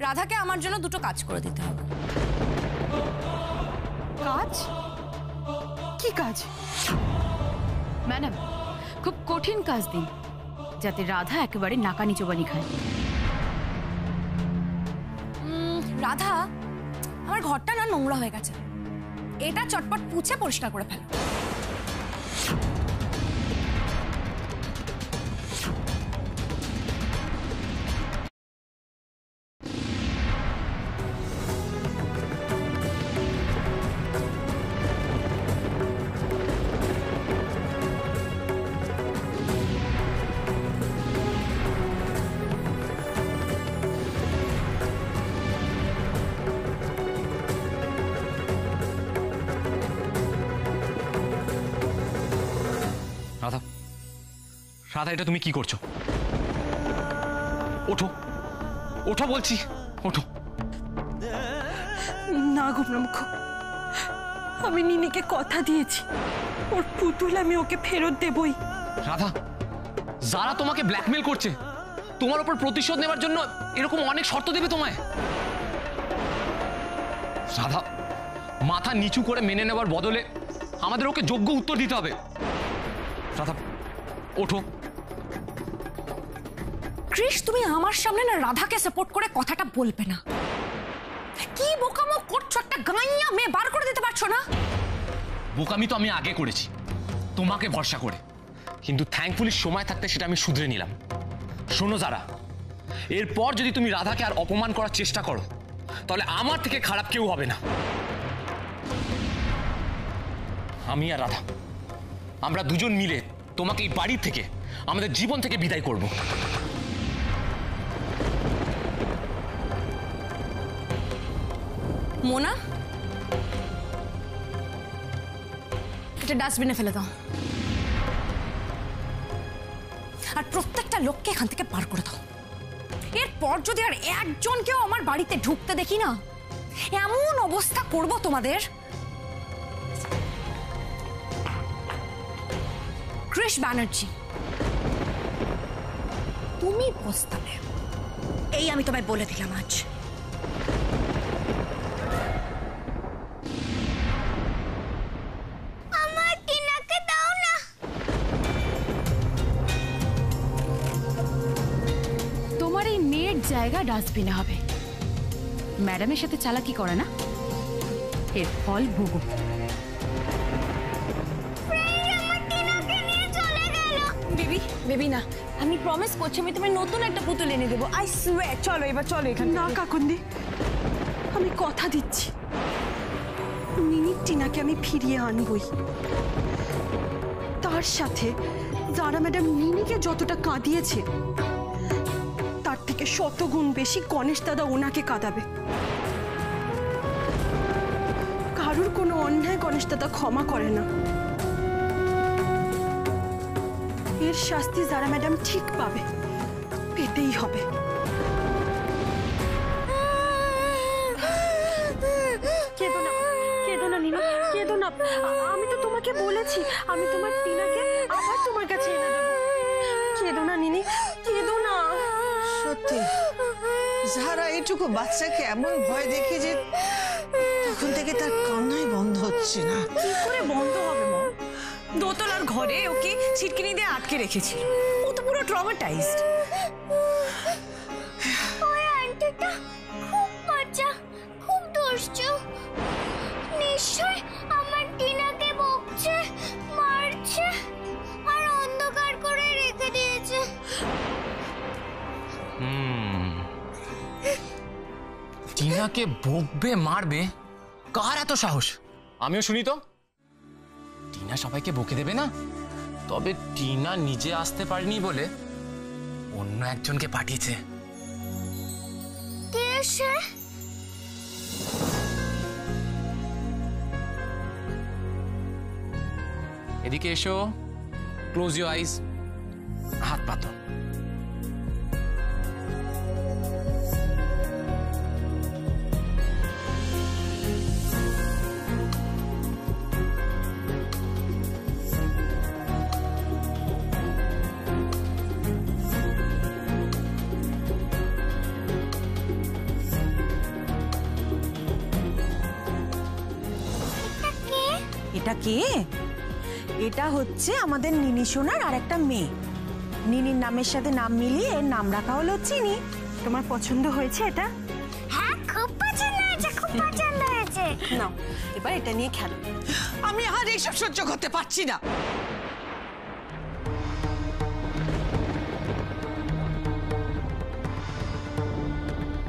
রাধাকে আমার জন্য দুটো কাজ করে দিতে হবে। কাজ? কি কাজ? ম্যাডাম, খুব কঠিন কাজ দিন, যাতে রাধা একেবারে নাকানি চোবানি খায়। রাধা, আমার ঘরটা না নোংরা হয়ে গেছে, এটা চটপট পুছে পরিষ্কার করে ফেল। রাধা, রাধা, এটা তুমি কি করছো? ওঠো, ওঠো বলছি, ওঠো। না গোপনামুখ, আমি নিনিকে কথা দিয়েছি, ওর পুতুল আমি ওকে ফেরত দেবই। রাধা, যারা তোমাকে ব্ল্যাকমেল করছে, তোমার উপর প্রতিশোধ নেবার জন্য এরকম অনেক শর্ত দেবে তোমায়। রাধা, মাথা নিচু করে মেনে নেবার বদলে আমাদের ওকে যোগ্য উত্তর দিতে হবে। রাধা, ওঠো। কৃষ, তুমি আমার সামনে না রাধাকে সাপোর্ট করে কথাটা বলবে না। কি বোকামো করছো, একটা গাইয়া মেয়ে বার করে দিতে পারছো না? বোকামি তো আমি আগে করেছি তোমাকে ভরসা করে, কিন্তু থ্যাঙ্কফুলি সময় থাকতে সেটা আমি শুধরে নিলাম। শোনো যারা, এরপর যদি তুমি রাধাকে আর অপমান করার চেষ্টা করো, তাহলে আমার থেকে খারাপ কেউ হবে না। আমি আর রাধা, আমরা দুজন মিলে তোমাকে এই বাড়ি থেকে, আমাদের জীবন থেকে বিদায় করব। মোনা, এটা ডাস্টবিনে ফেলে দাও, আর প্রত্যেকটা লোককে এখান থেকে বার করে দাও। এরপর যদি আর একজনকেও আমার বাড়িতে ঢুকতে দেখি না, এমন অবস্থা করব তোমাদের। কৃষ ব্যানার্জি, তুমি পস্তাবে, এই আমি তোমায় বলে দিলাম আজ। আমার টিনাকে দাও না। তোমার এই মেয়ের জায়গা ডাস্টবিনে হবে। ম্যাডামের সাথে চালাকি করে না, এর ফল ভোগো। বেবি, বেবি না, আমি প্রমিস করছি আমি তোমায় নতুন একটা পুতুল এনে দেবো, আই সোয়্যার। চলো এবার, চলো এখানে। না কাকুন্দি, আমি কথা দিচ্ছি, নিনির টিনাকে আমি ফিরিয়ে আনবই। তার সাথে যারা ম্যাডাম নিনিকে যতটা কাঁদিয়েছে, তার থেকে 100 গুণ বেশি গণেশ দাদা ওনাকে কাঁদাবে। কারুর কোনো অন্যায় গণেশ দাদা ক্ষমা করে না। এর শাস্তি যারা ম্যাডাম ঠিক পাবে, পেতেই হবে। কেঁদো না, কেঁদো না নিনা, কেঁদো না। আমি তো তোমাকে বলেছি আমি তোমার টিনাকে আবার তোমার কাছে এনে দেবো। কেঁদো না নিনি, কেঁদো না। সত্যি যারা এটুকু বাচ্চাকে এমন ভয় দেখে যে তখন থেকে তার কান্নাই বন্ধ হচ্ছে না। কি করে বন্ধ হবে মা? দোতলার ঘরে ওকে ছিটকিনি দিয়ে আটকে রেখেছি, ও তো পুরো ট্রমাটাইজড। ওই আন্টিটা খুব বাচ্চা, খুব দুষ্টু, নিশ্চয় আমার টিনাকে বকছে, মারছে আর অন্ধকার করে রেখে দিয়েছে। টিনাকে বকবে, মারবে? কার এত সাহস? আমিও শুনি তো। টিনা সবাইকে বকে দেবে না, তবে টিনা নিজে আসতে পারেনি বলে অন্য একজনকে পাঠিয়েছে। কে সে? এদিকে এসো, ক্লোজ ইউর আইজ, হাত পাতো। এটা কে? এটা হচ্ছে আমাদের নিনি সোনার আর একটা মেয়ে। নিনির নামের সাথে নাম মিলিয়ে এর নাম রাখা হলো চিনি। তোমার পছন্দ হয়েছে এটা? হ্যাঁ খুব পছন্দ হয়েছে, খুব পছন্দ হয়েছে। নাও এবার এটা নিয়ে খেলো। আমি আর এইসব সহ্য করতে পারছি না।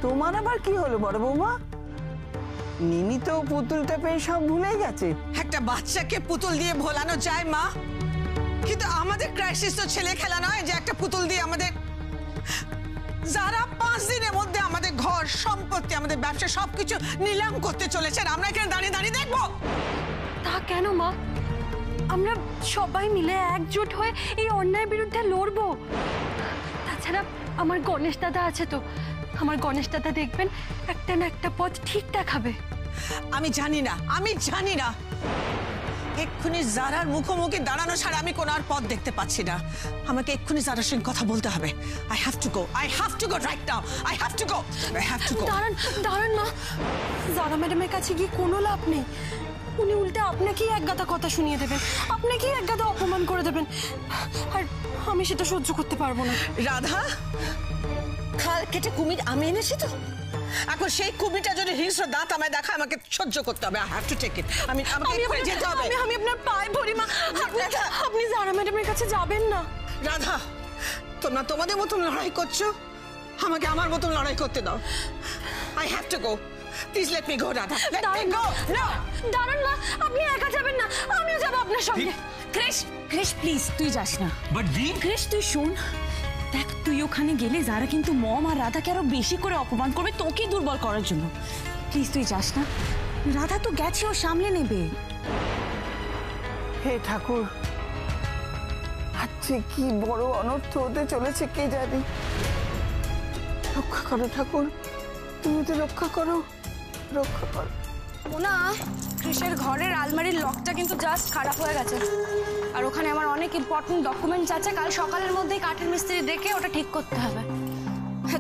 তোমার আবার কি হলো বড় বৌমা? নিনি তো পুতুলটা পেয়ে সব ভুলে গেছে। একটা বাচ্চাকে পুতুল দিয়ে ভোলানো যায় মা, কিন্তু আমাদের ক্রাইসিস তো ছেলে খেলা নয় যে একটা পুতুল দিয়ে আমাদের। যারা 5 দিনের মধ্যে আমাদের ঘর সম্পত্তি আমাদের ব্যবসা সবকিছু নিলাম করতে চলেছেন, আমরা এখানে দাঁড়িয়ে দাঁড়িয়ে দেখবো? তা কেন মা, আমরা সবাই মিলে একজোট হয়ে এই অন্যায়ের বিরুদ্ধে লড়বো। তাছাড়া আমার গণেশ দাদা আছে তো, আমার গণেশ দাদা দেখবেন একটা না একটা পথ ঠিক দেখাবে। আমি জানি না এক্ষুনি জারার মুখোমুখি দাঁড়ানো ছাড়া আমি কোনো আর পথ দেখতে পাচ্ছি না। আমাকে এক্ষুনি জারার সঙ্গে কথা বলতে হবে। I have to go right now. I have to go. দাঁড়ান মা, জারা ম্যাডামের কাছে গিয়ে কোনো লাভ নেই। উনি উল্টে আপনাকেই একগাদা কথা শুনিয়ে দেবেন, আপনাকেই একগাদা অপমান করে দেবেন, আর আমি সেটা সহ্য করতে পারবো না। রাধা, খাল কেটে কুমির আমি এনেছি তো, এখন সেই কুমিরটা যদি হিংস্র দাঁত আমায় দেখা আমাকে সহ্য করতে হবে। I have to take it. আমাকে যেতে হবে। আমি আপনার পায়ে ধরি মা, আপনি জারা ম্যাডামের কাছে যাবেন না। রাধা, তোমরা তোমাদের মতন লড়াই করছো, আমাকে আমার মতন লড়াই করতে দাও। I have to go. Please let me go, Radha. Let me go. No. দাঁড়ান মা, আপনি একা যাবেন না, আমিও যাবো আপনার সঙ্গে। ক্রিশ প্লিজ তুই যাস না। বাট ক্রিশ তুই শোন, দেখ তুই ওখানে গেলে যারা কিন্তু মম আর রাধাকে আরো বেশি করে অপমান করবে তোকে দুর্বল করার জন্য। প্লিজ তুই যাস না, রাধা তো গেছে, ও সামলে নেবে। হে ঠাকুর, আজকে কি বড় অনর্থ হতে চলেছে কে জানে। রক্ষা করো ঠাকুর, তুমি তো রক্ষা করো। না, ক্রিশের ঘরের আলমারির লকটা কিন্তু জাস্ট খারাপ হয়ে গেছে, আর ওখানে আমার অনেক ইম্পর্টেন্ট ডকুমেন্টস আছে। কাল সকালের মধ্যেই কাঠের মিস্ত্রি ডেকে ওটা ঠিক করতে হবে।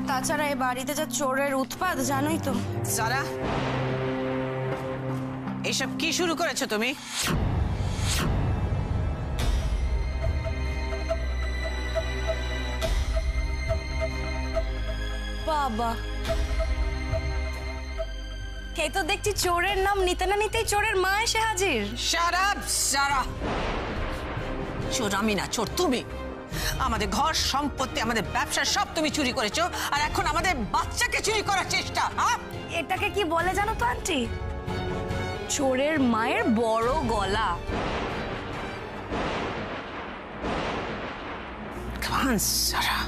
তাছাড়া এই বাড়িতে যা চোরের উৎপাত জানোই তো। সারা, এসব কি শুরু করেছো তুমি? বাবা, এই তো দেখছি চোরের নাম নিতে না নিতেই চোরের মা এসে হাজির। সারা, চোর আমি না, চোর তুমি। আমাদের ঘর সম্পত্তি আমাদের ব্যবসা সব তুমি চুরি করেছো, আর এখন আমাদের বাচ্চাকে চুরি করার চেষ্টা। এটাকে কি বলে জানো তো আন্টি? চোরের মায়ের বড় গলা। Come on, Sarah.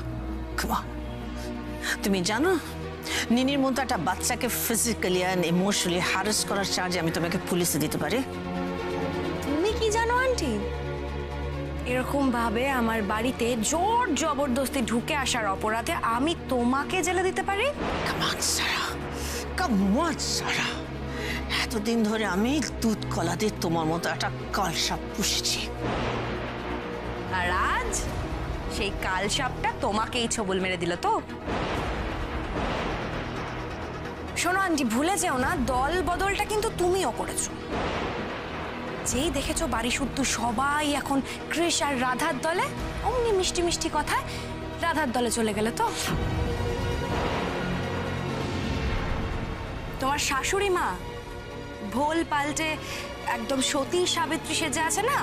Come on. তুমি জানো নিনির মতো একটা বাচ্চাকে ফিজিক্যালি এন্ড ইমোশনালি হ্যারাস করার চার্জে আমি তোমাকে পুলিশে দিতে পারি। তুমি কি জানো আন্টি, এরকম ভাবে আমার বাড়িতে জোর জবরদস্তি ঢুকে আসার অপরাধে আমি তোমাকে জেলে দিতে পারি। Come on, Sarah. Come on, Sarah. এতদিন ধরে আমি দুধ কলা দিয়ে তোমার মতো একটা কালসাপ পুষেছি, আর আজ সেই কালসাপটা তোমাকেই ছবল মেরে দিল তো। শোনো আন্টি, ভুলে যেও না দল বদলটা কিন্তু তুমিও করেছো। যেই দেখেছো বাড়ি শুদ্ধ সবাই এখন ক্রিশ আর রাধার দলে, অমনি মিষ্টি মিষ্টি কথায় রাধার দলে চলে গেলে তো। তোমার শাশুড়ি মা ভোল পাল্টে একদম সতী সাবিত্রী সেজে আছে না,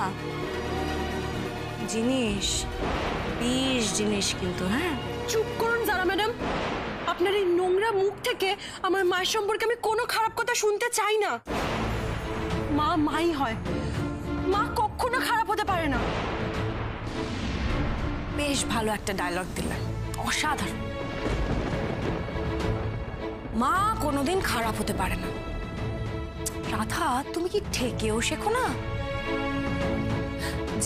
জিনিস 20 জিনিস কিন্তু। হ্যাঁ, চুপ করুন জারা ম্যাডাম, আপনার এই নোংরা মুখ থেকে আমার মায়ের সম্পর্কে আমি কোনো খারাপ কথা শুনতে চাই না। মা মাই হয়, মা কখনো খারাপ হতে পারে না। বেশ ভালো একটা ডায়লগ দিলেন, অসাধারণ। মা কোনোদিন খারাপ হতে পারে না। রাধা, তুমি কি ঠেকেও শেখো না?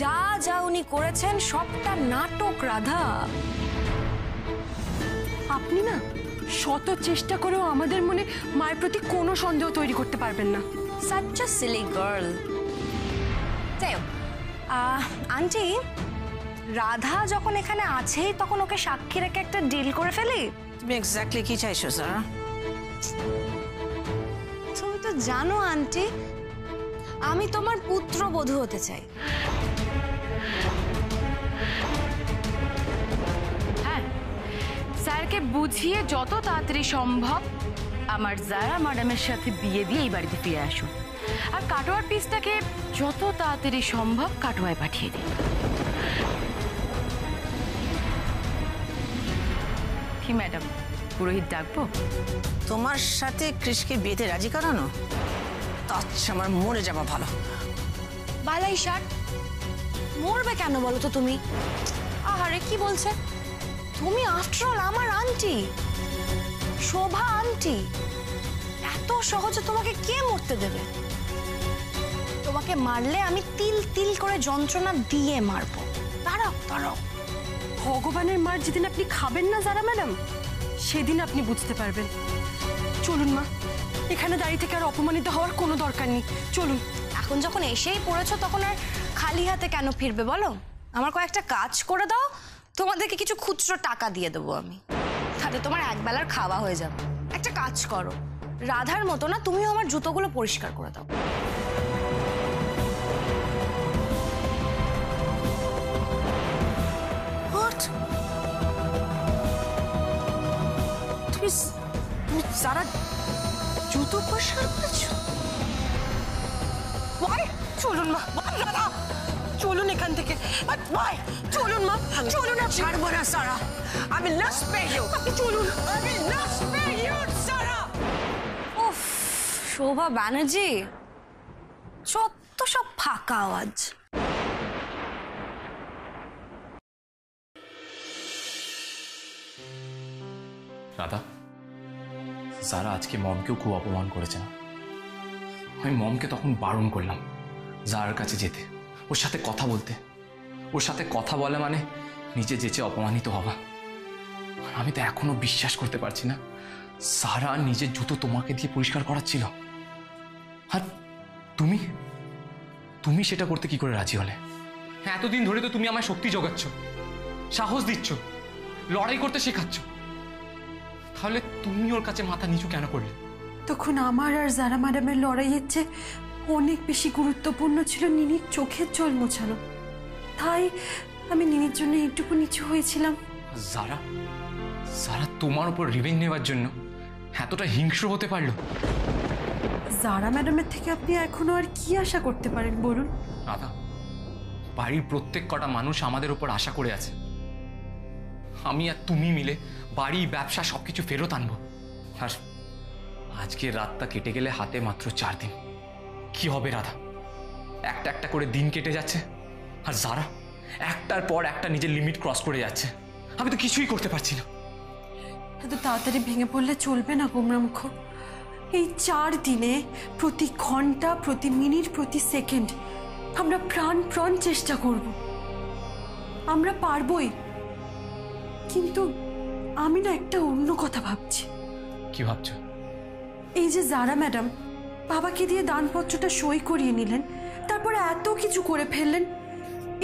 যা যা উনি করেছেন সবটা নাটক রাধা। আপনি না শত চেষ্টা করেও আমাদের মনে মায়ের প্রতি কোনো সন্দেহ তৈরি করতে পারবেন না। Such a silly girl. যাই হোক, আন্টি, রাধা যখন এখানে আছেই তখন ওকে সাক্ষী রেখে একটা ডিল করে ফেলি। তুমি এক্স্যাক্টলি কি চাইছো সারা? তুমি তো জানো আন্টি, আমি তোমার পুত্রবধূ হতে চাই। হ্যাঁ, স্যারকে বুঝিয়ে যত তাড়াতাড়ি সম্ভব আমার জারা ম্যাডামের সাথে বিয়ে দিয়ে এই বাড়িতে ফিরে আসুন, আর কাটোয়ার পিসটাকে যত তাড়াতাড়ি সম্ভব কাটোয়ায় পাঠিয়ে দিন। কি ম্যাডাম, পুরোহিত ডাকবো? তোমার সাথে কৃষকে বিয়েতে রাজি করানো? আচ্ছা, আমার মরে যাওয়া ভালো। বালাই ষাট, মরবে কেন বলো তো তুমি? আহারে কি বলছে, তুমি আফটার অল আমার আন্টি, শোভা আন্টি। এত সহজে তোমাকে কে মরতে দেবে? তোমাকে মারলে আমি তিল তিল করে যন্ত্রণা দিয়ে মারবো। দাঁড়াও দাঁড়াও। ভগবানের মার যেদিন আপনি খাবেন না যারা ম্যাডাম, সেদিন আপনি বুঝতে পারবেন। চলুন মা, এখানে দাঁড়িয়ে থেকে আর অপমানিত হওয়ার কোনো দরকার নেই, চলুন। এখন যখন এসেই পড়েছো তখন আর খালি হাতে কেন ফিরবে বলো? আমার কয়েকটা কাজ করে দাও, তোমাদেরকে কিছু খুচরো টাকা দিয়ে দেবো আমি, তাতে তোমার একবেলার খাওয়া হয়ে যাবে। একটা কাজ করো, রাধার মতো না তুমিও আমার জুতোগুলো পরিষ্কার করে দাও। What? তুমি সারা জুতো পরিষ্কার করেছো? চলুন মা, দাদা চলুন এখান থেকে, চলুন মা, চলুন। ছাড়বো না সারা, আমি লাস্ট পে ইউ। আপনি চলুন। আমি লাস্ট পে ইউ সারা। উফ, শোভা ব্যানার্জি, যত সব ফাঁকা আওয়াজ। রাধা, যারা আজকে মমকেও খুব অপমান করেছে না, আমি মমকে তখন বারণ করলাম যার কাছে যেতে, ওর সাথে কথা বলতে। ওর সাথে কথা বলে মানে নিজে যেচে অপমানিত হওয়া। আমি তো এখনো বিশ্বাস করতে পারছি না সারা নিজের জুতো তোমাকে দিয়ে পরিষ্কার করাচ্ছিল, আর তুমি তুমি সেটা করতে কি করে রাজি হলে? হ্যাঁ, এতদিন ধরে তো তুমি আমায় শক্তি যোগাচ্ছ, সাহস দিচ্ছ, লড়াই করতে শেখাচ্ছ, তাহলে তুমি ওর কাছে মাথা নিচু কেন করলে? তখন আমার আর যারা ম্যাডামের লড়াইয়ের চেয়ে অনেক বেশি গুরুত্বপূর্ণ ছিল নিনির চোখের জল মোছানো, তাই আমি নিনির জন্য একটুকু নিচু হয়েছিলাম। যারা যারা তোমার উপর রিভেঞ্জ নেওয়ার জন্য এতটা হিংস্র হতে পারলো? যারা ম্যাডামের থেকে আপনি এখনো আর কি আশা করতে পারেন বলুন? রাধা, বাড়ির প্রত্যেক কটা মানুষ আমাদের উপর আশা করে আছে আমি আর তুমি মিলে বাড়ি, ব্যবসা সবকিছু ফেরত আনবো। আর আজকে রাতটা কেটে গেলে হাতে মাত্র 4 দিন। কি হবে রাধা? একটা একটা করে দিন কেটে যাচ্ছে, আর যারা একটার পর একটা নিজের লিমিট ক্রস করে যাচ্ছে। আমি তো কিছুই করতে পারছি না। এত তাড়াতাড়ি ভেঙে পড়লে চলবে না গোমরামুখ। এই 4 দিনে প্রতি ঘন্টা, প্রতি মিনিট, প্রতি সেকেন্ড আমরা প্রাণ চেষ্টা করব। আমরা পারবই, কিন্তু আমি না একটা অন্য কথা ভাবছি। কি ভাবছো? এই যে যারা ম্যাডাম বাবাকে দিয়ে দানপত্রটা সই করিয়ে নিলেন, তারপরে এত কিছু করে ফেললেন,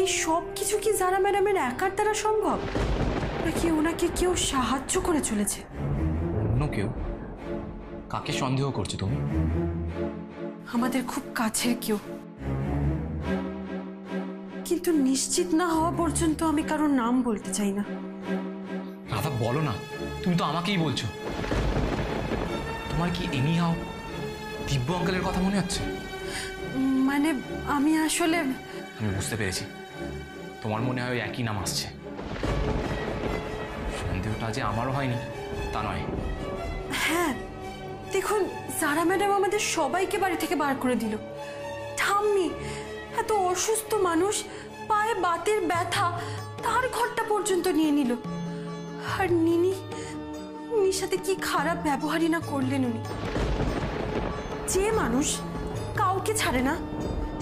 এই সব কিছু কি যারা ম্যাডামের একার দ্বারা সম্ভব, নাকি ওনাকে কেউ সাহায্য করে চলেছে? অন্য কেউ? কাকে সন্দেহ করছো তুমি? আমাদের খুব কাছের কেউ, কিন্তু নিশ্চিত না হওয়া পর্যন্ত আমি কারোর নাম বলতে চাই না। রাধা, বলো না, তুমি তো আমাকেই বলছো। তোমার কি এনিহাও দিব্য আঙ্কেলের কথা মনে হচ্ছে? মানে আমি আসলে আমি বুঝতে পেরেছি, তোমার মনে হয় ওই একই নাম আসছে। সন্দেহটা যে আমারও হয়নি তা নয়। হ্যাঁ, দেখুন যারা ম্যাডাম আমাদের সবাইকে বাড়ি থেকে বার করে দিল। ঠাম্মি এত অসুস্থ মানুষ, পায়ে বাতের ব্যথা, তার ঘরটা পর্যন্ত নিয়ে নিল। আর নিনির সাথে কি খারাপ ব্যবহারই না করলেন উনি। যে মানুষ কাউকে ছাড়ে না,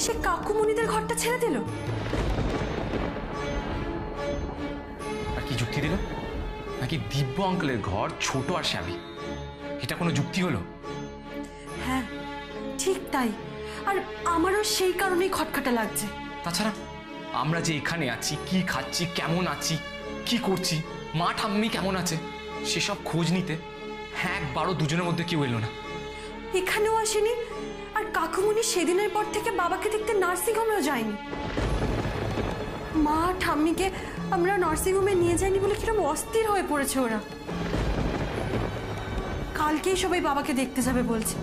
সে কাকুমণিদের ঘরটা ছেড়ে দিল। আর কি যুক্তি দিল? নাকি দিব্য আঙ্কেলের ঘর ছোট আর শ্যাবি, এটা কোনো যুক্তি হলো? হ্যাঁ ঠিক তাই, আর আমারও সেই কারণেই খটখটা লাগছে। তাছাড়া আমরা যে এখানে আছি, কি খাচ্ছি, কেমন আছি, কি করছি, মা ঠাম্মি কেমন আছে, সেসব খোঁজ নিতে একবারও দুজনের মধ্যে কেউ এলো না। এখানেও আসেনি, আর আর কাকুমণি সেদিনের পর থেকে বাবাকে দেখতে নার্সিং হোমেও যায়নি। মা ঠাম্মিকে আমরা নার্সিং হোমে নিয়ে যাইনি বলে কিরকম অস্থির হয়ে পড়েছে ওরা। কালকেই সবাই বাবাকে দেখতে যাবে বলছে,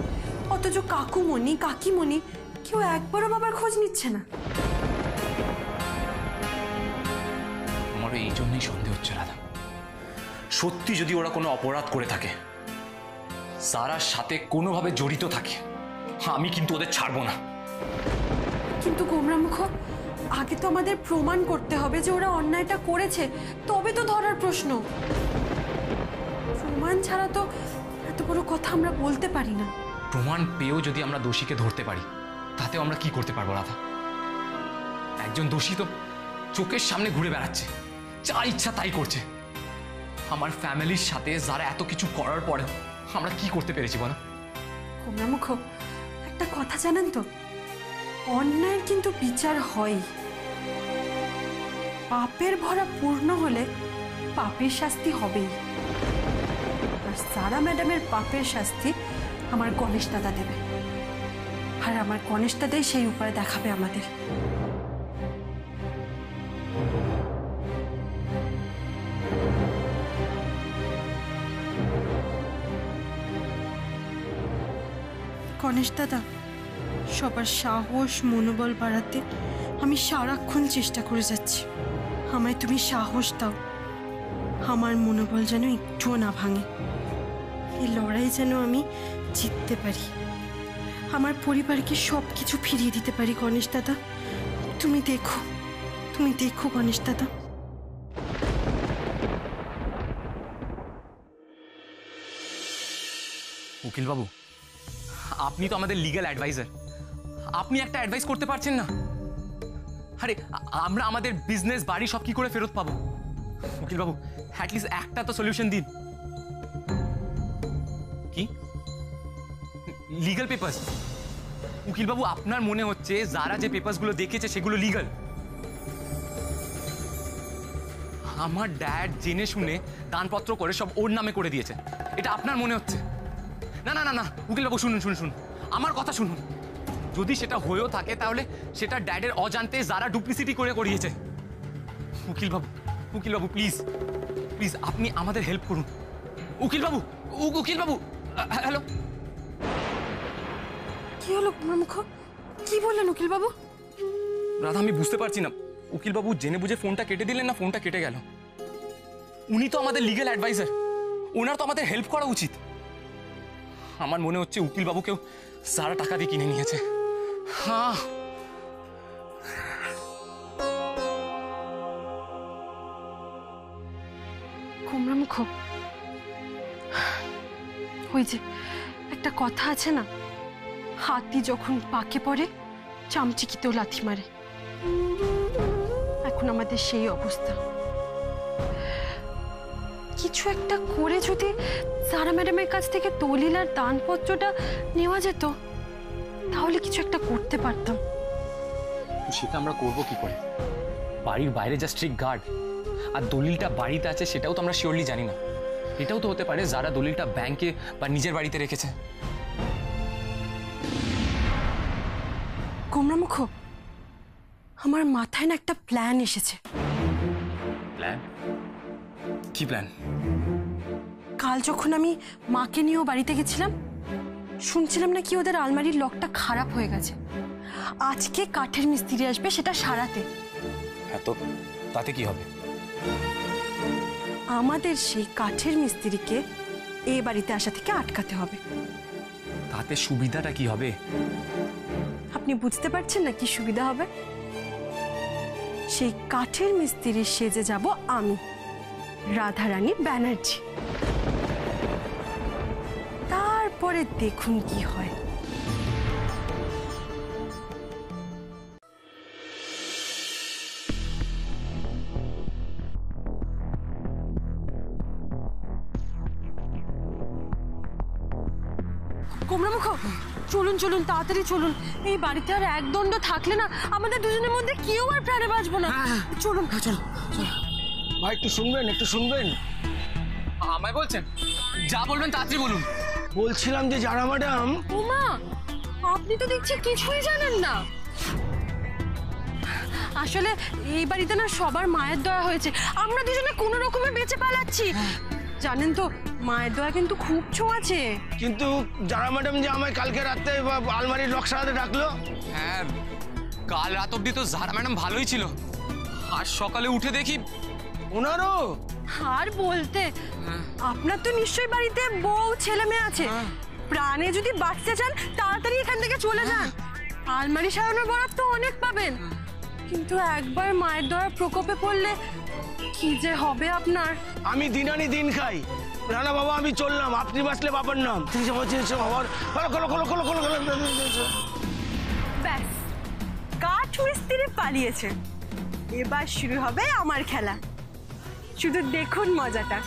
অথচ কাকুমণি কাকিমণি কেউ একবারও বাবার খোঁজ নিচ্ছে না। আমার এই জন্যই সন্দেহ হচ্ছে রাধা, সত্যি যদি ওরা কোনো অপরাধ করে থাকে, সারার সাথে কোনোভাবে জড়িত থাকে, আমি কিন্তু ওদের ছাড়বো না। কিন্তু গোমরামুখ, আগে তো আমাদের প্রমাণ করতে হবে যে ওরা অন্যায়টা করেছে, তবে তো ধরার প্রশ্ন। প্রমাণ ছাড়া তো এত বড় কথা আমরা বলতে পারি না। প্রমাণ পেয়েও যদি আমরা দোষীকে ধরতে পারি, তাতেও আমরা কি করতে পারবো রাধা? একজন দোষী তো চোখের সামনে ঘুরে বেড়াচ্ছে, যা ইচ্ছা তাই করছে। আমার ফ্যামিলির সাথে যারা এত কিছু করার পরেও আমরা কি করতে পেরেছি বলো? গোমরামুখ, একটা কথা জানেন তো, অন্যায়ের কিন্তু বিচার হয়। পাপের ভরা পূর্ণ হলে পাপের শাস্তি হবেই। আর সারা ম্যাডামের পাপের শাস্তি আমার গণেশ দাদা দেবে, আর আমার গণেশ দাদাই সেই উপায় দেখাবে আমাদের। গণেশ দাদা, সবার সাহস মনোবল বাড়াতে আমি সারাক্ষণ চেষ্টা করে যাচ্ছি। আমায় তুমি সাহস দাও, আমার মনোবল যেন একটুও না ভাঙে। এই লড়াই যেন আমি জিততে পারি, আমার পরিবারকে সব কিছু ফিরিয়ে দিতে পারি। গণেশ দাদা, তুমি দেখো গণেশ দাদা। উকিল বাবু, আপনি তো আমাদের লিগ্যাল অ্যাডভাইজার, আপনি একটা অ্যাডভাইস করতে পারছেন না? আরে আমরা আমাদের বিজনেস বাড়ি সব কি করে ফেরত পাবো? উকিল বাবু, অ্যাটলিস্ট একটা তো সলিউশন দিন। কি লিগ্যাল পেপারস? উকিল বাবু, আপনার মনে হচ্ছে যারা যে পেপারসগুলো দেখেছে সেগুলো লিগ্যাল? আমার ড্যাড জেনে শুনে দানপত্র করে সব ওর নামে করে দিয়েছে, এটা আপনার মনে হচ্ছে? না না না না উকিল বাবু, শুনুন শুনুন শুনুন, আমার কথা শুনুন। যদি সেটা হয়েও থাকে তাহলে সেটা ড্যাডের অজান্তে যারা ডুপ্লিসিটি করে করিয়েছে। উকিল বাবু প্লিজ প্লিজ আপনি আমাদের হেল্প করুন। উকিল বাবু, উকিল বাবু, হ্যালো। কি হলো গোমরামুখ, কি বললেন উকিল বাবু? রাধা, আমি বুঝতে পারছি না, উকিল বাবু জেনে বুঝে ফোনটা কেটে দিলেন না ফোনটা কেটে গেল। উনি তো আমাদের লিগ্যাল অ্যাডভাইজার, ওনার তো আমাদের হেল্প করা উচিত। আমার মনে হচ্ছে উকিল বাবুকেও সারা টাকা দিয়ে কিনে নিয়েছে। হ্যাঁ, গোমরামুখ, ওই যে একটা কথা আছে না, হাতি যখন পাকে পড়ে চামচিকিতেও লাথি মারে। এখন আমাদের সেই অবস্থা। কিছু একটা করে যদি সারা ম্যাডামের কাছ থেকে দলিল আর দানপত্রটা নেওয়া যেত, তাহলে কিছু একটা করতে পারতাম। সেটা আমরা করবো কি করে? বাড়ির বাইরে যা স্ট্রিক্ট গার্ড, আর দলিলটা বাড়িতে আছে সেটাও তো আমরা শিওরলি জানি না। এটাও তো হতে পারে যারা দলিলটা ব্যাংকে বা নিজের বাড়িতে রেখেছে। গোমরামুখ, আমার মাথায় না একটা প্ল্যান এসেছে। প্ল্যান? কি প্ল্যান? কাল যখন আমি মাকে নিয়েও বাড়িতে গেছিলাম, শুনছিলাম নাকি ওদের আলমারির লকটা খারাপ হয়ে গেছে। আজকে কাঠের মিস্ত্রি আসবে সেটা সারাতে। হ্যাঁ, তো তাতে কি হবে? আমাদের সেই কাঠের মিস্ত্রিকে এ বাড়িতে আসা থেকে আটকাতে হবে। তাতে সুবিধাটা কি হবে? আপনি বুঝতে পারছেন না কি সুবিধা হবে? সেই কাঠের মিস্ত্রি সেজে যাব আমি, রাধারানী ব্যানার্জি। তারপরে দেখুন কি হয়। গোমরামুখ, চলুন চলুন, তাড়াতাড়ি চলুন। এই বাড়িতে আর এক দণ্ড থাকলে না আমাদের দুজনের মধ্যে কেউ আর প্রাণে বাঁচবো না। চলুন চলো। ভাই একটু শুনবেন। আমায় বলছেন? যা বলবেন তাড়াতাড়ি বলুন। বলছিলাম যে যারা ম্যাডাম। ওমা, আপনি তো দেখছি কিছুই জানেন না। আসলে এই বাড়িতে না সবার মায়ের দয়া হয়েছে, আমরা দুজনে কোনো রকমে বেঁচে পালাচ্ছি। জানেন তো মায়ের দয়া কিন্তু খুব ছোঁয়াছে। কিন্তু যারা ম্যাডাম যে আমায় কালকে রাতে আলমারির লক সারাতে ডাকলো। হ্যাঁ, কাল রাত অবধি তো জারা ম্যাডাম ভালোই ছিল, আর সকালে উঠে দেখি ওনারও। আর বলতে আপনার তো নিশ্চয়ই বাড়িতে বউ ছেলে মেয়ে আছে, প্রাণে যদি বাঁচতে চান তাড়াতাড়ি এখান থেকে চলে যান, আলমারি সারানোর বরাদ তো অনেক পাবেন। কিন্তু একবার মায়ের দয়ার প্রকোপে পড়লে কি যে হবে আপনার। আমি দিন আনি দিন খাই। রানা বাবা আমি চললাম, আপনি বাঁচলে বাবার নাম। ব্যাস কাঠ মিস্ত্রি পালিয়েছে, এবার শুরু হবে আমার খেলা। শুধু দেখুন মজাটা।